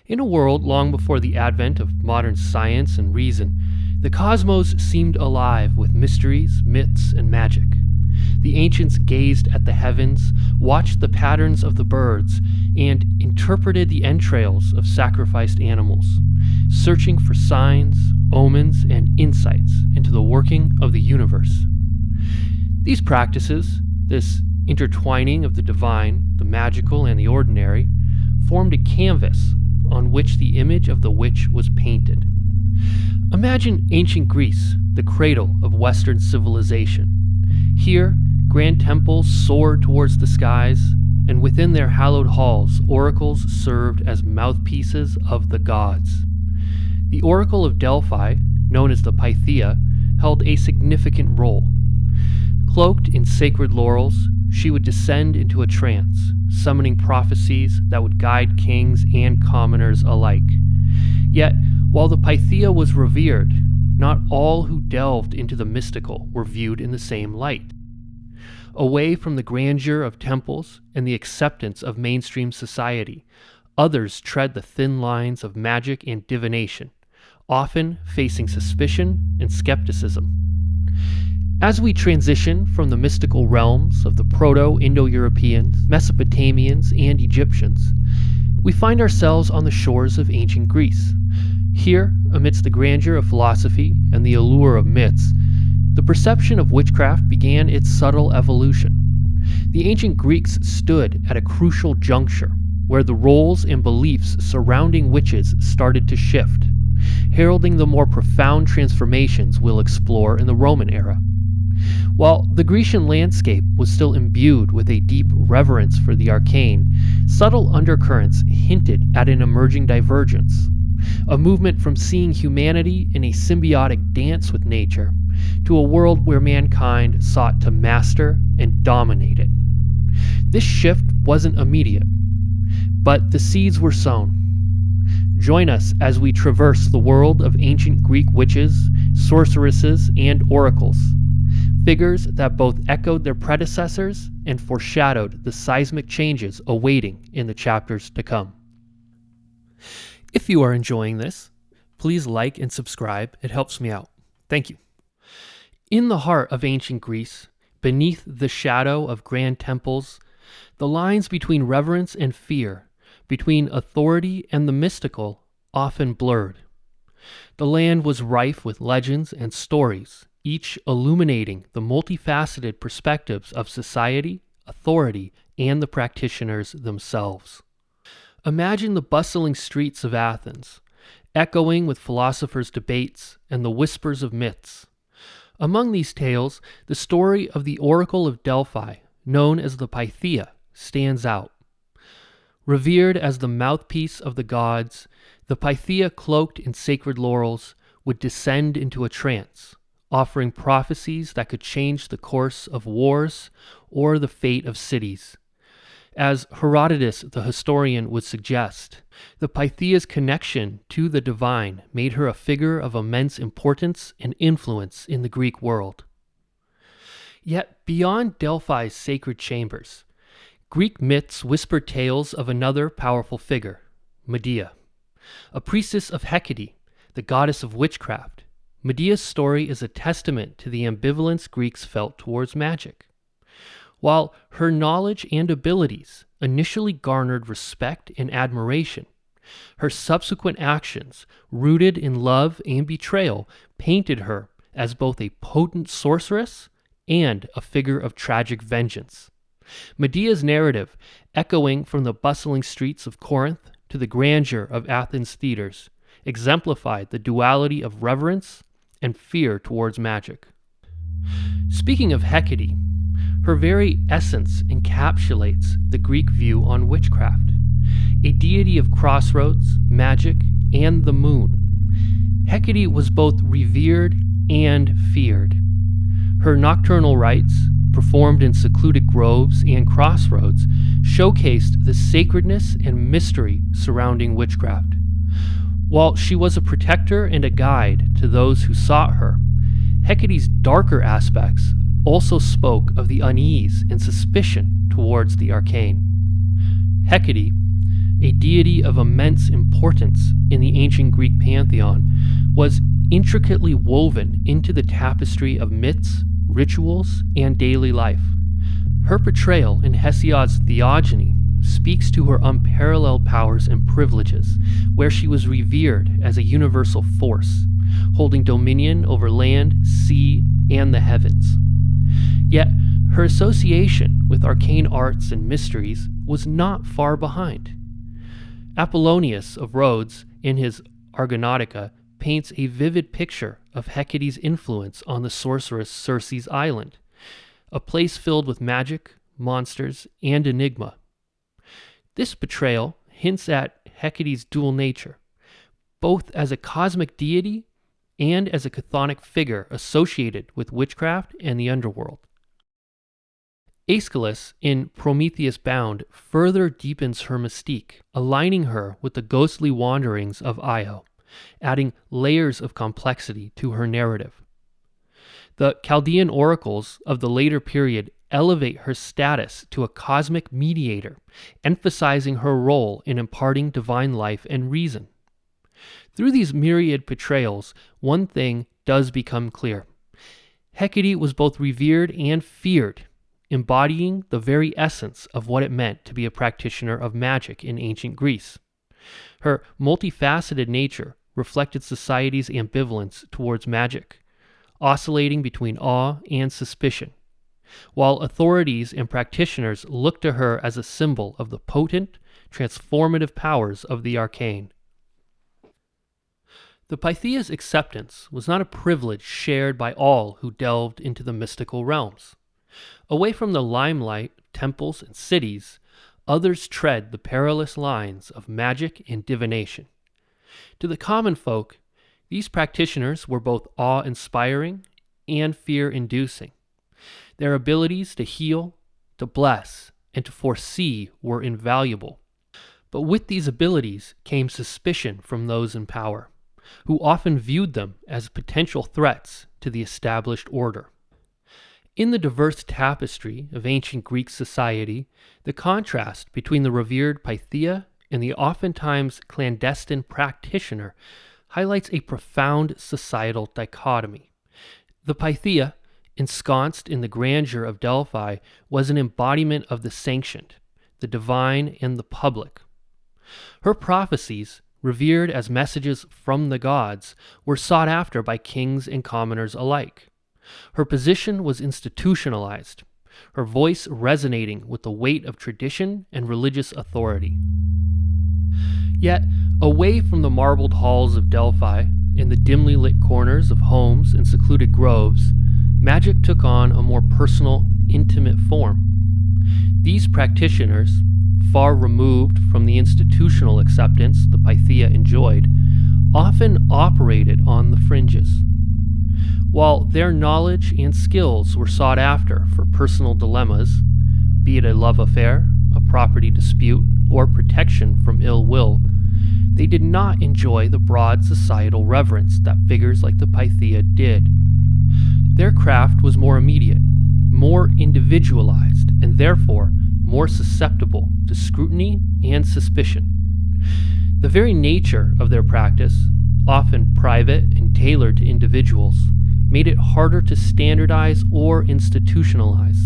In a world long before the advent of modern science and reason, the cosmos seemed alive with mysteries, myths, and magic. The ancients gazed at the heavens, watched the patterns of the birds, and interpreted the entrails of sacrificed animals, searching for signs, omens, and insights into the working of the universe. These practices, this intertwining of the divine, the magical, and the ordinary, formed a canvas on which the image of the witch was painted. Imagine ancient Greece, the cradle of Western civilization. Here, grand temples soared towards the skies, and within their hallowed halls, oracles served as mouthpieces of the gods. The oracle of Delphi, known as the Pythia, held a significant role. Cloaked in sacred laurels, she would descend into a trance, summoning prophecies that would guide kings and commoners alike. Yet, while the Pythia was revered, not all who delved into the mystical were viewed in the same light. Away from the grandeur of temples and the acceptance of mainstream society, others tread the thin lines of magic and divination, often facing suspicion and skepticism. As we transition from the mystical realms of the Proto-Indo-Europeans, Mesopotamians, and Egyptians, we find ourselves on the shores of ancient Greece. Here, amidst the grandeur of philosophy and the allure of myths, the perception of witchcraft began its subtle evolution. The ancient Greeks stood at a crucial juncture where the roles and beliefs surrounding witches started to shift, heralding the more profound transformations we'll explore in the Roman era. While the Grecian landscape was still imbued with a deep reverence for the arcane, subtle undercurrents hinted at an emerging divergence, a movement from seeing humanity in a symbiotic dance with nature to a world where mankind sought to master and dominate it. This shift wasn't immediate, but the seeds were sown. Join us as we traverse the world of ancient Greek witches, sorceresses, and oracles, figures that both echoed their predecessors and foreshadowed the seismic changes awaiting in the chapters to come. If you are enjoying this, please like and subscribe. It helps me out. Thank you. In the heart of ancient Greece, beneath the shadow of grand temples, the lines between reverence and fear, between authority and the mystical, often blurred. The land was rife with legends and stories, each illuminating the multifaceted perspectives of society, authority, and the practitioners themselves. Imagine the bustling streets of Athens, echoing with philosophers' debates and the whispers of myths. Among these tales, the story of the oracle of Delphi, known as the Pythia, stands out. Revered as the mouthpiece of the gods, the Pythia, cloaked in sacred laurels, would descend into a trance, offering prophecies that could change the course of wars or the fate of cities. As Herodotus, the historian, would suggest, the Pythia's connection to the divine made her a figure of immense importance and influence in the Greek world. Yet beyond Delphi's sacred chambers, Greek myths whispered tales of another powerful figure, Medea. A priestess of Hecate, the goddess of witchcraft, Medea's story is a testament to the ambivalence Greeks felt towards magic. While her knowledge and abilities initially garnered respect and admiration, her subsequent actions, rooted in love and betrayal, painted her as both a potent sorceress and a figure of tragic vengeance. Medea's narrative, echoing from the bustling streets of Corinth to the grandeur of Athens' theaters, exemplified the duality of reverence and fear towards magic. Speaking of Hecate, her very essence encapsulates the Greek view on witchcraft, a deity of crossroads, magic, and the moon. Hecate was both revered and feared. Her nocturnal rites, performed in secluded groves and crossroads, showcased the sacredness and mystery surrounding witchcraft. While she was a protector and a guide to those who sought her, Hecate's darker aspects also spoke of the unease and suspicion towards the arcane. Hecate, a deity of immense importance in the ancient Greek pantheon, was intricately woven into the tapestry of myths, rituals, and daily life. Her portrayal in Hesiod's Theogony speaks to her unparalleled powers and privileges, where she was revered as a universal force, holding dominion over land, sea, and the heavens. Yet, her association with arcane arts and mysteries was not far behind. Apollonius of Rhodes, in his Argonautica, paints a vivid picture of Hecate's influence on the sorceress Circe's island, a place filled with magic, monsters, and enigma. This portrayal hints at Hecate's dual nature, both as a cosmic deity and as a chthonic figure associated with witchcraft and the underworld. Aeschylus, in Prometheus Bound, further deepens her mystique, aligning her with the ghostly wanderings of Io, adding layers of complexity to her narrative. The Chaldean oracles of the later period elevate her status to a cosmic mediator, emphasizing her role in imparting divine life and reason. Through these myriad portrayals, one thing does become clear. Hecate was both revered and feared, embodying the very essence of what it meant to be a practitioner of magic in ancient Greece. Her multifaceted nature reflected society's ambivalence towards magic, oscillating between awe and suspicion, while authorities and practitioners looked to her as a symbol of the potent, transformative powers of the arcane. The Pythia's acceptance was not a privilege shared by all who delved into the mystical realms. Away from the limelight of temples and cities, others tread the perilous lines of magic and divination. To the common folk, these practitioners were both awe-inspiring and fear-inducing. Their abilities to heal, to bless, and to foresee were invaluable. But with these abilities came suspicion from those in power, who often viewed them as potential threats to the established order. In the diverse tapestry of ancient Greek society, the contrast between the revered Pythia and the oftentimes clandestine practitioner highlights a profound societal dichotomy. The Pythia, ensconced in the grandeur of Delphi, was an embodiment of the sanctioned, the divine, and the public. Her prophecies, revered as messages from the gods, were sought after by kings and commoners alike. Her position was institutionalized, her voice resonating with the weight of tradition and religious authority. Yet, away from the marbled halls of Delphi, in the dimly lit corners of homes and secluded groves, magic took on a more personal, intimate form. These practitioners, far removed from the institutional acceptance the Pythia enjoyed, often operated on the fringes. While their knowledge and skills were sought after for personal dilemmas, be it a love affair, a property dispute, or protection from ill will, they did not enjoy the broad societal reverence that figures like the Pythia did. Their craft was more immediate, more individualized, and therefore more susceptible to scrutiny and suspicion. The very nature of their practice, often private and tailored to individuals, made it harder to standardize or institutionalize.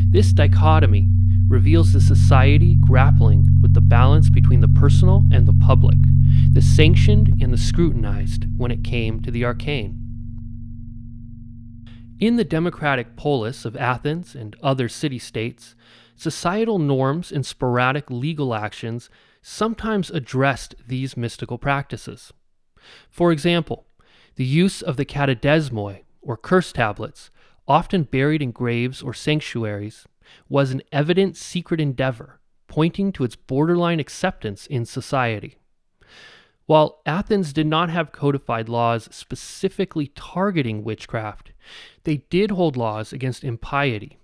This dichotomy reveals the society grappling with the balance between the personal and the public, the sanctioned and the scrutinized when it came to the arcane. In the democratic polis of Athens and other city-states, societal norms and sporadic legal actions sometimes addressed these mystical practices. For example, the use of the katadesmoi, or curse tablets, often buried in graves or sanctuaries, was an evident secret endeavor, pointing to its borderline acceptance in society. While Athens did not have codified laws specifically targeting witchcraft, they did hold laws against impiety.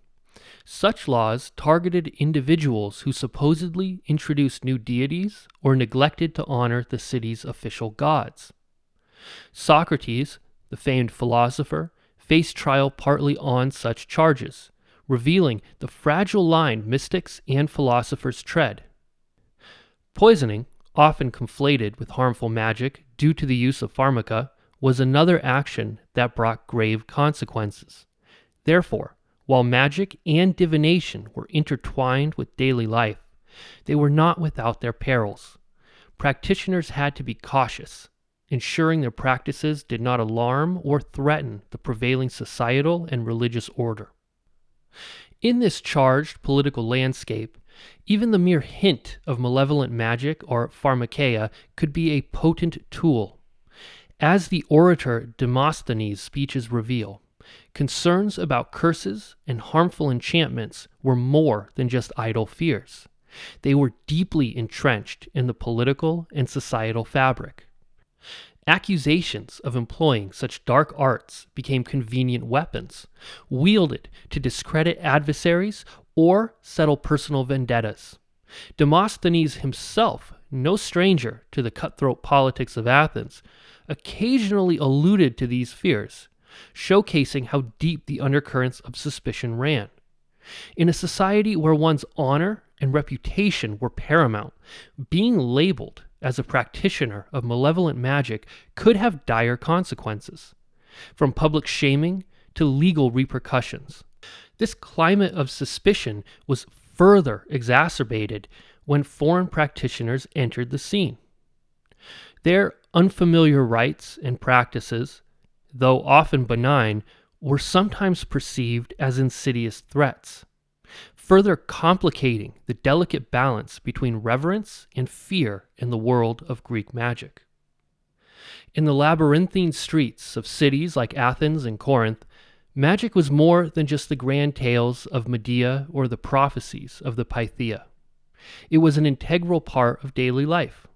Such laws targeted individuals who supposedly introduced new deities or neglected to honor the city's official gods. Socrates, the famed philosopher, faced trial partly on such charges, revealing the fragile line mystics and philosophers tread. Poisoning, often conflated with harmful magic due to the use of pharmaca, was another action that brought grave consequences. Therefore, while magic and divination were intertwined with daily life, they were not without their perils. Practitioners had to be cautious, ensuring their practices did not alarm or threaten the prevailing societal and religious order. In this charged political landscape, even the mere hint of malevolent magic or pharmakeia could be a potent tool. As the orator Demosthenes' speeches reveal, concerns about curses and harmful enchantments were more than just idle fears. They were deeply entrenched in the political and societal fabric. Accusations of employing such dark arts became convenient weapons, wielded to discredit adversaries or settle personal vendettas. Demosthenes himself, no stranger to the cutthroat politics of Athens, occasionally alluded to these fears, showcasing how deep the undercurrents of suspicion ran. In a society where one's honor and reputation were paramount, being labeled as a practitioner of malevolent magic could have dire consequences, from public shaming to legal repercussions. This climate of suspicion was further exacerbated when foreign practitioners entered the scene. Their unfamiliar rites and practices, though often benign, were sometimes perceived as insidious threats, further complicating the delicate balance between reverence and fear in the world of Greek magic. In the labyrinthine streets of cities like Athens and Corinth, magic was more than just the grand tales of Medea or the prophecies of the Pythia. It was an integral part of daily life.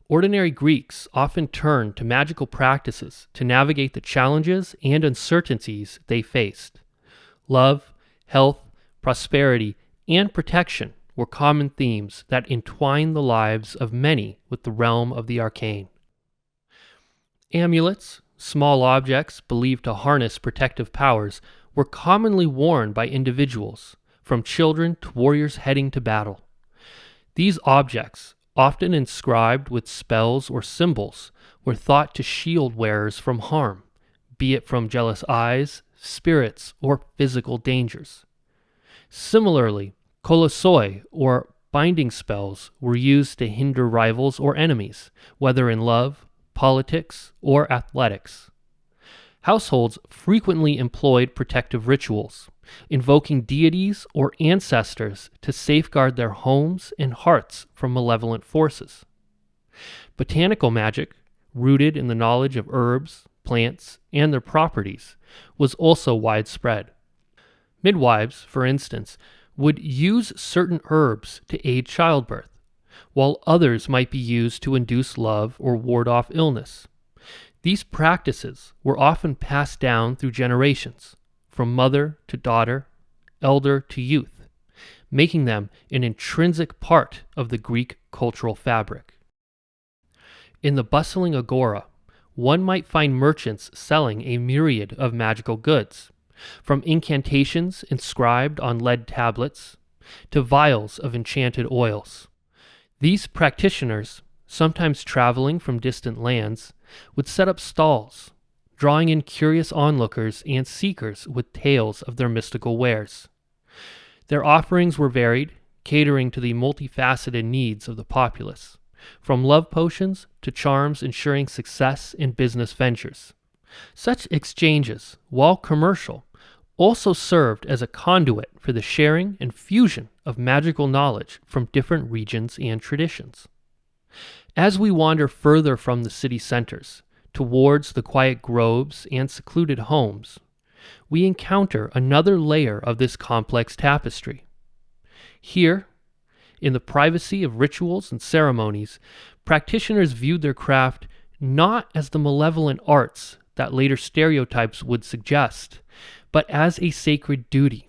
Ordinary Greeks often turned to magical practices to navigate the challenges and uncertainties they faced. Love, health, prosperity, and protection were common themes that entwined the lives of many with the realm of the arcane. Amulets, small objects believed to harness protective powers, were commonly worn by individuals, from children to warriors heading to battle. These objects, often inscribed with spells or symbols, were thought to shield wearers from harm, be it from jealous eyes, spirits, or physical dangers. Similarly, kolossoi, or binding spells, were used to hinder rivals or enemies, whether in love, politics, or athletics. Households frequently employed protective rituals, invoking deities or ancestors to safeguard their homes and hearts from malevolent forces. Botanical magic, rooted in the knowledge of herbs, plants, and their properties, was also widespread. Midwives, for instance, would use certain herbs to aid childbirth, while others might be used to induce love or ward off illness. These practices were often passed down through generations, from mother to daughter, elder to youth, making them an intrinsic part of the Greek cultural fabric. In the bustling agora, one might find merchants selling a myriad of magical goods, from incantations inscribed on lead tablets to vials of enchanted oils. These practitioners, sometimes traveling from distant lands, would set up stalls, drawing in curious onlookers and seekers with tales of their mystical wares. Their offerings were varied, catering to the multifaceted needs of the populace, from love potions to charms ensuring success in business ventures. Such exchanges, while commercial, also served as a conduit for the sharing and fusion of magical knowledge from different regions and traditions. As we wander further from the city centers, towards the quiet groves and secluded homes, we encounter another layer of this complex tapestry. Here, in the privacy of rituals and ceremonies, practitioners viewed their craft not as the malevolent arts that later stereotypes would suggest, but as a sacred duty.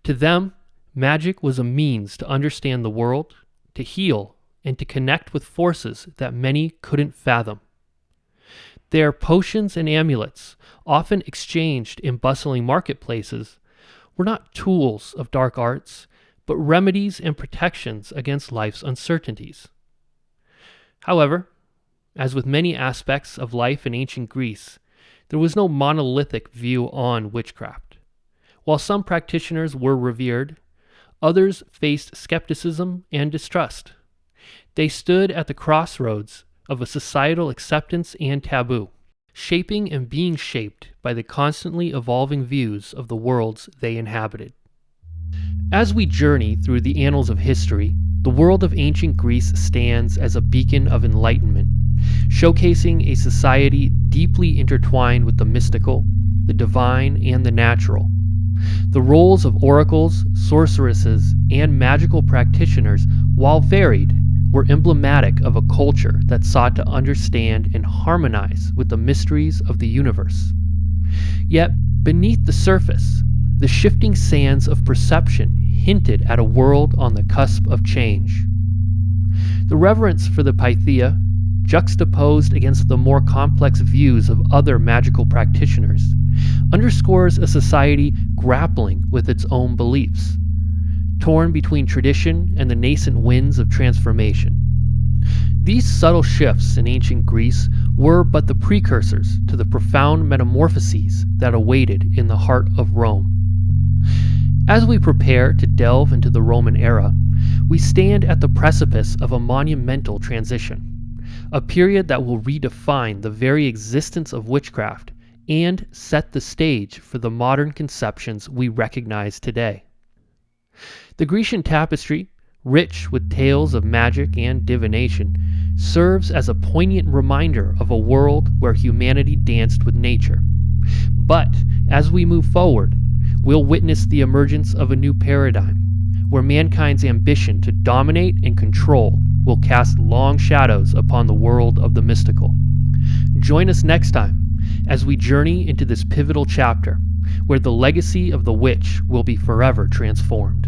To them, magic was a means to understand the world, to heal, and to connect with forces that many couldn't fathom. Their potions and amulets, often exchanged in bustling marketplaces, were not tools of dark arts, but remedies and protections against life's uncertainties. However, as with many aspects of life in ancient Greece, there was no monolithic view on witchcraft. While some practitioners were revered, others faced skepticism and distrust. They stood at the crossroads of a societal acceptance and taboo, shaping and being shaped by the constantly evolving views of the worlds they inhabited. As we journey through the annals of history, the world of ancient Greece stands as a beacon of enlightenment, showcasing a society deeply intertwined with the mystical, the divine, and the natural. The roles of oracles, sorceresses, and magical practitioners, while varied, were emblematic of a culture that sought to understand and harmonize with the mysteries of the universe. Yet, beneath the surface, the shifting sands of perception hinted at a world on the cusp of change. The reverence for the Pythia, juxtaposed against the more complex views of other magical practitioners, underscores a society grappling with its own beliefs, torn between tradition and the nascent winds of transformation. These subtle shifts in ancient Greece were but the precursors to the profound metamorphoses that awaited in the heart of Rome. As we prepare to delve into the Roman era, we stand at the precipice of a monumental transition, a period that will redefine the very existence of witchcraft and set the stage for the modern conceptions we recognize today. The Grecian tapestry, rich with tales of magic and divination, serves as a poignant reminder of a world where humanity danced with nature. But as we move forward, we'll witness the emergence of a new paradigm, where mankind's ambition to dominate and control will cast long shadows upon the world of the mystical. Join us next time as we journey into this pivotal chapter, where the legacy of the witch will be forever transformed.